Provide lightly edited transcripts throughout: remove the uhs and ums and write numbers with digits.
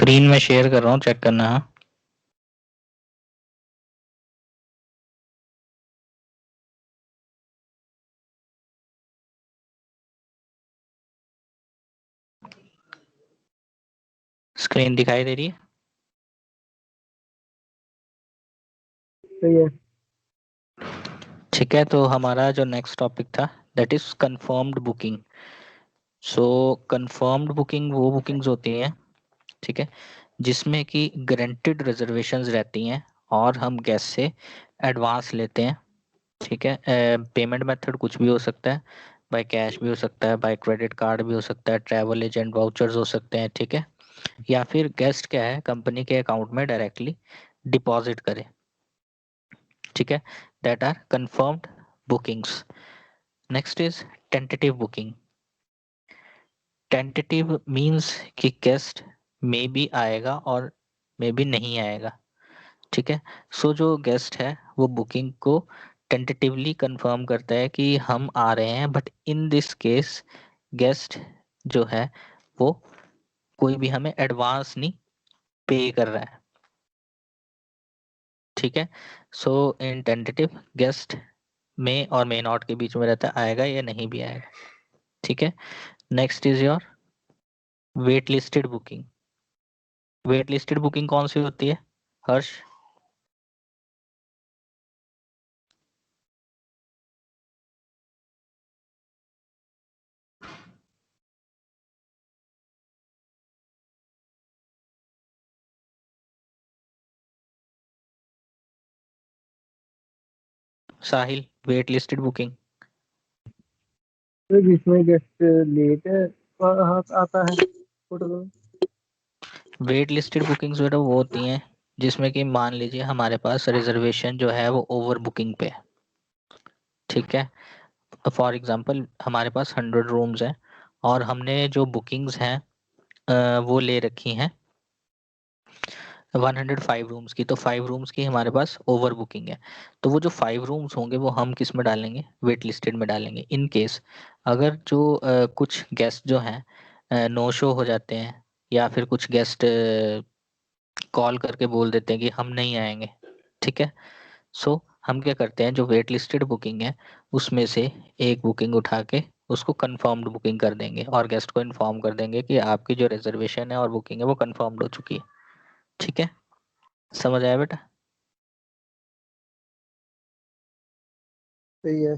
Screen में share कर रहा हूँ, चेक करना। हाँ, स्क्रीन दिखाई दे रही है? सही है। ठीक है, तो हमारा जो नेक्स्ट टॉपिक था that is confirmed booking. So confirmed booking वो बुकिंग्स होती हैं, ठीक है, जिसमें कि गारंटेड रिजर्वेशंस रहती हैं और हम गेस्ट से एडवांस लेते हैं। ठीक है, पेमेंट मेथड कुछ भी हो सकता है, बाय कैश भी हो सकता है, बाय क्रेडिट कार्ड भी हो सकता है, ट्रैवल एजेंट वाउचर्स हो सकते हैं, ठीक है, या फिर गेस्ट क्या है कंपनी के अकाउंट में डायरेक्टली डिपॉजिट करे। ठीक है, that are confirmed bookings. Next is tentative booking. Tentative means कि गेस्ट मे बी आएगा और मे बी नहीं आएगा। ठीक है, सो जो गेस्ट है वो बुकिंग को टेंटेटिवली कंफर्म करता है कि हम आ रहे हैं, but in this case guest जो है वो कोई भी हमें एडवांस नहीं पे कर रहा है। ठीक है, सो इन टेंटेटिव गेस्ट में और मे नॉट के बीच में रहता है, आएगा या नहीं भी आएगा। ठीक है, next is your wait listed booking. Wait listed booking कौन सी होती है Harsh? Sahil, wait listed booking. तो जिसमें गेस्ट लेट है हाँ आता है होटल। वेट लिस्टेड बुकिंग्स जो है वो होती हैं जिसमें कि मान लीजिए हमारे पास रिजर्वेशन जो है वो ओवर बुकिंग पे है। ठीक है, फॉर एग्जांपल हमारे पास 100 रूम्स हैं और हमने जो बुकिंग्स हैं वो ले रखी हैं 105 रूम्स की, तो 5 रूम्स की हमारे पास ओवर बुकिंग है। तो वो जो 5 रूम्स होंगे वो हम किस में डालेंगे? वेट लिस्टेड में डालेंगे। इन केस अगर जो कुछ गेस्ट जो हैं नो शो हो जाते हैं, या फिर कुछ गेस्ट कॉल करके बोल देते हैं कि हम नहीं आएंगे। ठीक है, सो हम क्या करते हैं, जो वेट लिस्टेड बुकिंग है उसमें से एक बुकिंग उठा के उसको कंफर्म्ड बुकिंग कर देंगे और गेस्ट को इन्फॉर्म कर देंगे कि आपकी जो रिजर्वेशन है और बुकिंग है वो कंफर्म्ड हो चुकी है। ठीक है, समझ आया बेटा? सही है।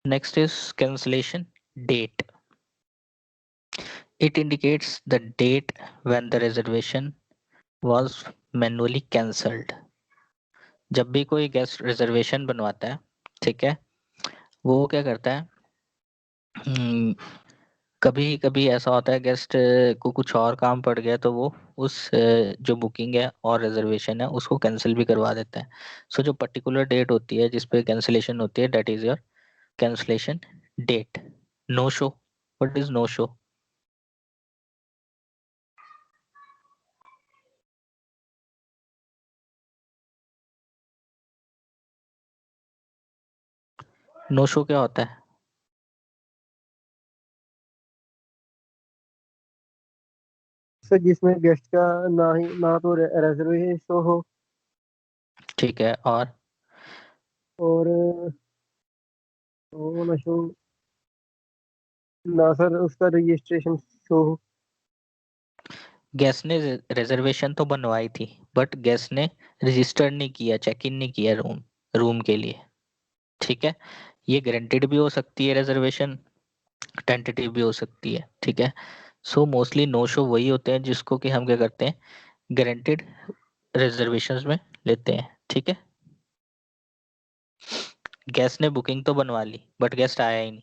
Next is cancellation date. It indicates the date when the reservation was manually cancelled. जब भी कोई गेस्ट रिजर्वेशन बनवाता है, ठीक है, वो क्या करता है, कभी कभी ऐसा होता है गेस्ट को कुछ और काम पड़ गया तो वो उस जो बुकिंग है और रिजर्वेशन है उसको कैंसिल भी करवा देता है। सो जो पर्टिकुलर डेट होती है जिस पे कैंसिलेशन होती है that is your cancellation date. No show, what is no show? No show क्या होता है? सर जिसमें गेस्ट का ना तो रिजर्वेशन शो हो ठीक है, और वो ना शो ना सर उसका रजिस्ट्रेशन शो हो। गेस्ट ने रिजर्वेशन तो बनवाई थी बट गेस्ट ने रजिस्टर नहीं किया, चेक इन नहीं किया रूम रूम के लिए। ठीक है, ये गारंटेड भी हो सकती है रिजर्वेशन, टेंटेटिव भी हो सकती है। ठीक है, सो मोस्टली नो शो वही होते हैं जिसको कि हम क्या करते हैं, गारंटेड रिजर्वेशंस में लेते हैं। ठीक है, गेस्ट ने बुकिंग तो बनवा ली बट गेस्ट आया ही नहीं,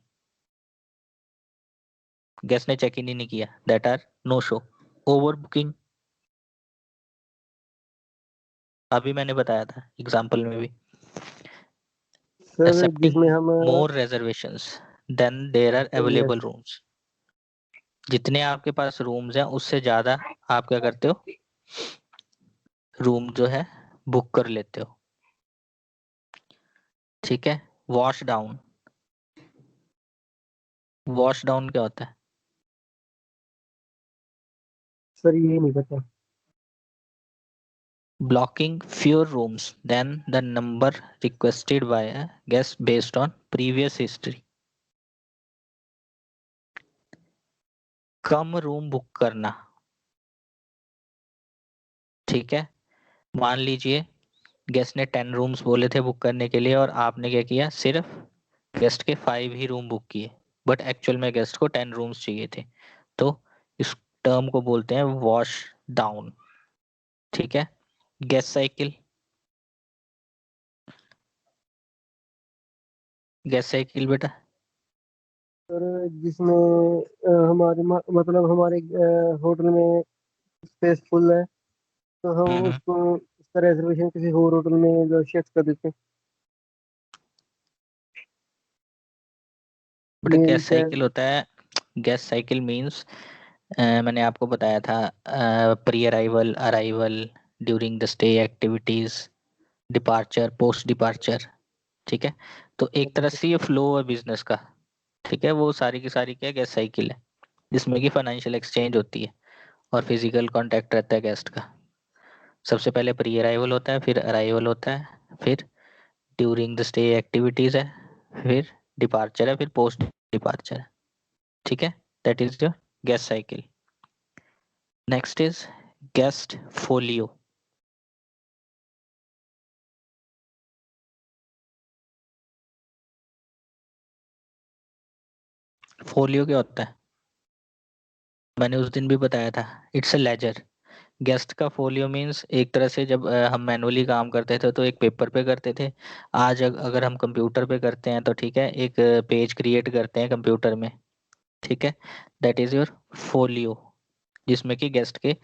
गेस्ट ने चेक इन ही नहीं किया, that are no show. Overbooking अभी मैंने बताया था एग्जाम्पल में भी, सर accepting जिसमें हम more reservations than there are सही है। available rooms। जितने आपके पास रूम्स हैं उससे ज्यादा आप क्या करते हो, रूम जो है बुक कर लेते हो। ठीक है, वॉश डाउन। वॉश डाउन क्या होता है? सर ये नहीं पता। Blocking fewer rooms than the number requested by a guest based on previous history. Come room book करना, ठीक है। मान लीजिए गेस्ट ने 10 रूम्स बोले थे बुक करने के लिए और आपने क्या किया, सिर्फ गेस्ट के 5 ही रूम बुक किए, बट एक्चुअल में गेस्ट को 10 रूम्स चाहिए थे। तो इस टर्म को बोलते हैं वॉश डाउन, ठीक है। गेस्ट साइकिल, गेस्ट साइकिल बेटा। सर जिसमें हमारे मतलब हमारे होटल में स्पेस फुल है, तो हम हम्म। उसको उसका रिजर्वेशन किसी और होटल में जो शिफ्ट कर देते हैं। बेटा मेल गेस्ट क्या? साइकिल होता है, गेस्ट साइकिल मीन्स मैंने आपको बताया था, pre arrival, arrival, during the stay activities, departure, post departure, ठीक है। तो एक तरह से ये फ्लो है बिजनेस का, ठीक है। वो सारी की सारी क्या गेस्ट साइकिल है, जिसमें कि फाइनेंशियल एक्सचेंज होती है और फिजिकल कांटेक्ट रहता है गेस्ट का। सबसे पहले प्री अराइवल होता है, फिर अराइवल होता है, फिर ड्यूरिंग द स्टे एक्टिविटीज है, फिर डिपार्चर है, फिर पोस्ट डिपार्चर है, ठीक है। That is the guest cycle. Next is guest folio. Folio क्या होता है, मैंने उस दिन भी बताया था, इट्स अ लेजर। गेस्ट का फोलियो मीन्स एक तरह से जब हम मैनुअली काम करते थे तो एक पेपर पे करते थे। आज अगर हम कंप्यूटर पे करते हैं तो ठीक है, एक पेज क्रिएट करते हैं कंप्यूटर में, ठीक है। दैट इज योर फोलियो, जिसमें कि गेस्ट के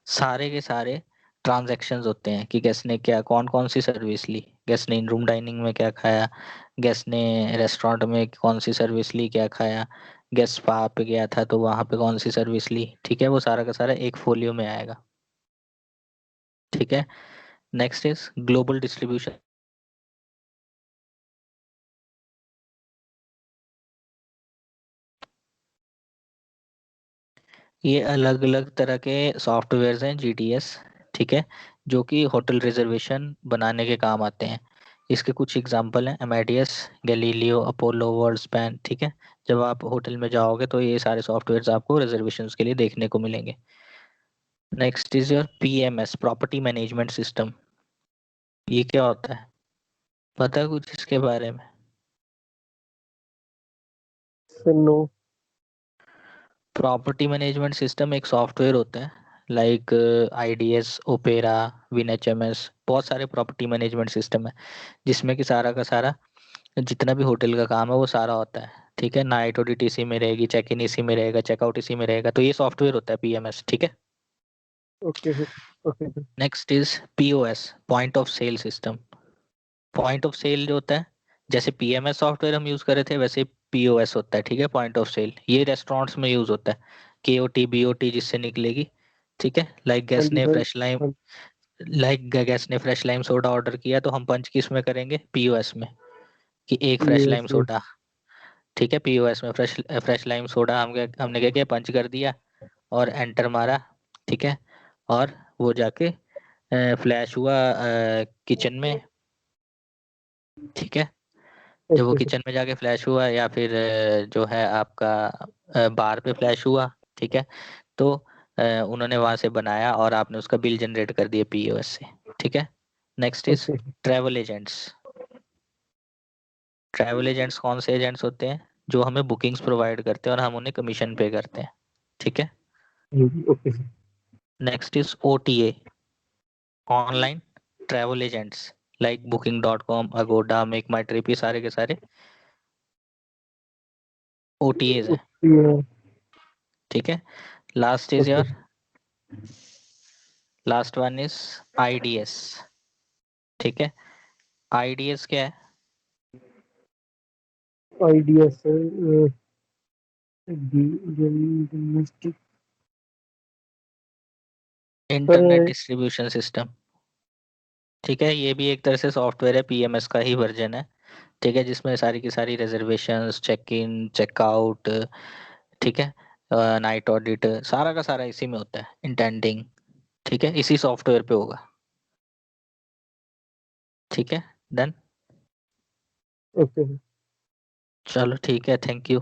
सारे ट्रांजैक्शंस होते हैं कि गेस्ट ने क्या कौन कौन सी सर्विस ली, गेस्ट ने इन रूम डाइनिंग में क्या खाया, गेस्ट ने रेस्टोरेंट में कौन सी सर्विस ली, क्या खाया, गेस्ट स्पा पे गया था तो वहां पे कौन सी सर्विस ली, ठीक है। वो सारा का सारा एक फोलियो में आएगा, ठीक है। Next is global distribution. ये अलग अलग तरह के सॉफ्टवेयर्स हैं जीडीएस, ठीक है, जो कि होटल रिजर्वेशन बनाने के काम आते हैं। इसके कुछ एग्जांपल हैं अमेडियस, गैलीलियो, अपोलो, वर्ल्डस्पैन, ठीक है। जब आप होटल में जाओगे तो ये सारे सॉफ्टवेयर्स आपको रिजर्वेशंस के लिए देखने को मिलेंगे। Next is your PMS, property management system. ये क्या होता है, पता है कुछ इसके बारे में? Sir no. Property management system एक सॉफ्टवेयर होता है, लाइक आईडीएस, ओपेरा, विनएचएमएस, बहुत सारे प्रॉपर्टी मैनेजमेंट सिस्टम है, जिसमें कि सारा का सारा जितना भी होटल का काम है वो सारा होता है, ठीक है। नाइट ओडीटी इसी में रहेगी, चेक इन इसी में रहेगा, चेकआउट इसी में रहेगा, तो ये सॉफ्टवेयर होता है पीएमएस, ठीक है। Okay sir. Okay sir. Next is POS, point of sale system. Point of sale जो होता है, जैसे पीएमएस सॉफ्टवेयर हम यूज कर रहे थे वैसे पीओएस होता है, ठीक है। पॉइंट ऑफ सेल ये रेस्टोरेंट्स में यूज होता है, केओटी बीओटी जिससे निकलेगी, ठीक है। लाइक हाँ गैस जी ने सर। फ्रेश लाइम, हाँ। लाइक गैस ने फ्रेश लाइम सोडा ऑर्डर किया तो हम पंच किस में करेंगे, पीओएस में, कि एक fresh yes lime yes. Soda, ठीक है। पीओएस में फ्रेश फ्रेश लाइम सोडा हमने क्या किया, पंच कर दिया और एंटर मारा, ठीक है। और वो जाके फ्लैश हुआ किचन में, ठीक है। जब वो ओके सर। किचन में जाके फ्लैश हुआ या फिर जो है आपका बार पे फ्लैश हुआ, ठीक है। तो उन्होंने वहां से बनाया और आपने उसका बिल जनरेट कर दिया पीओएस से, ठीक है। Next is okay. Travel agents. Travel agents कौन से एजेंट्स होते हैं, जो हमें बुकिंग्स प्रोवाइड करते हैं और हम उन्हें कमीशन पे करते हैं, ठीक है। हाँ जी okay sir. Next is OTA, online travel agents, like booking dot com, Agoda, Make My Trip, ये सारे के सारे ओटीएज हैं, ओके। ठीक है। Last is okay. Your, last one is IDS, ठीक है। आईडीएस क्या है, idea sir. Domestic. Internet sir distribution system, ठीक है। ये भी एक तरह से सॉफ्टवेयर है, पीएमएस का ही वर्जन है, ठीक है, जिसमें सारी की सारी रिजर्वेशंस, चेक इन, चेकआउट, ठीक है, नाइट ऑडिट सारा का सारा इसी में होता है, इंटेंडिंग। ठीक है, इसी सॉफ्टवेयर पे होगा। ठीक है, डन। ओके। चलो ठीक है, थैंक यू।